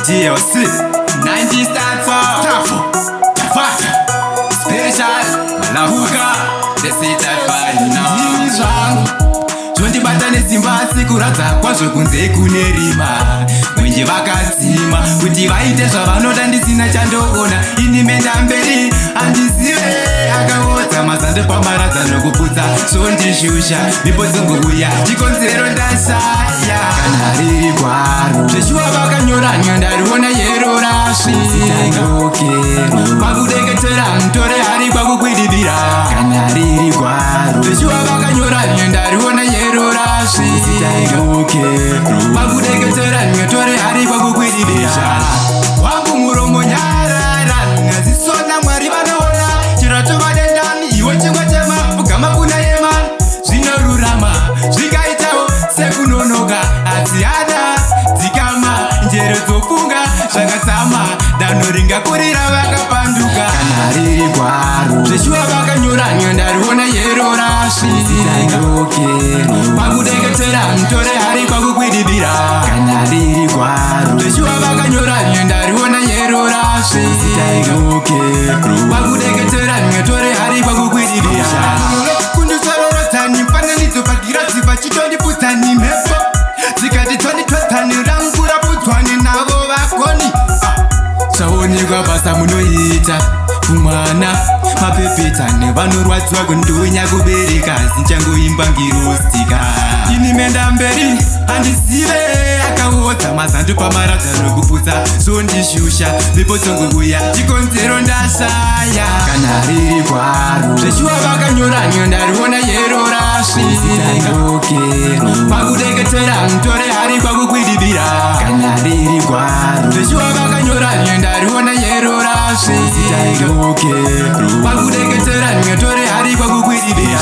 DLC 90 stand for Tafo, Tafata, Special, Malahuka, the seat I find now. Zvondibata nesimba sikuradza kwazvo kunze kunerima mwenje vakadzima kuti vaite zvavanoda ndisina chandoona ini menda mberi handizive akaodza mazande pamaradza nokuputsa zvondishusha mhepo dzongouya chikonzero ndashaya kana riri gwaro zveshuwa vakanyora nyandariona yero rasvitangokero pakudeketera mutore hari kwakukwidibira kana riri gwaro zveshuwa vakanyora nyandariona yero rasvitangokero pakudeketera nyatore hari kwakukwidibira wangu muromo nyarara ngazisona mwari vanoona chiratova dendani iwe chingwa chema pfugama kuna yema zvinorurama zvikaitawo sekunonoka asi hada dzikama njere dzofunga zvakatsama danho ringakurira vakapanduka kana riri gwaro zveshuwa vakanyora nyandariona yero rasvitangokero pakudeketera mutore hari kwakukwidibira kana riri gwaro zveshuwa vakanyora nyandariona yero rasvitangokero pakudeketera nyatore hari kwakukwidibira kundisororodzani mufananidzo pagirazi vachitondipfudzani mhepo dzikati tonditwedzani rangurapudzwani navo vakoni zvaonekwa basa munoita kumwana mapepetane vanorwadziwa kundonya kubereka zinchangoimba ngirostika ini menda mberi handizive akaodza mazandu pamaradza nokuputsa zvondishusha mhepo dzongokuya chikonzero ndashaya kana riri gwaro zveshuwa vakanyora nyandariona yero rasvitangokero pakudeketera mutore hari kwakukwidibira kana riri gwaro zveshuwa vakanyora nyandariona yero rasvitangokero pakudeketera nyatore hari kwakukwidibira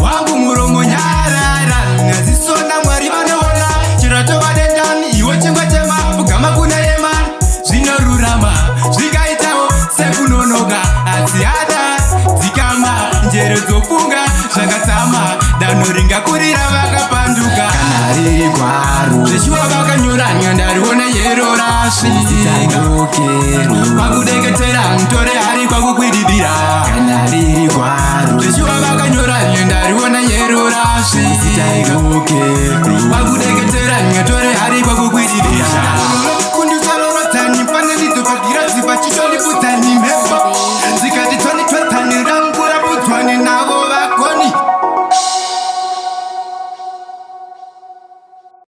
wangu muromo nyarara ngazisona mwari vanoona chiratova dendani iwe chingwa chema pfugama kuna yema zvinorurama zvikaitawo sekunonoka asi hada dzikama njere dzofunga zvakatsama danho ringakurira vakapanduka kana riri gwaro zveshuwa vakanyora nyandariona yero rasvitangokero pakudeketera mutore hari kwakukwidibira kana riri gwaro zveshuwa vakanyora nyandariona yero rasvitangokero pakudeketera nyatore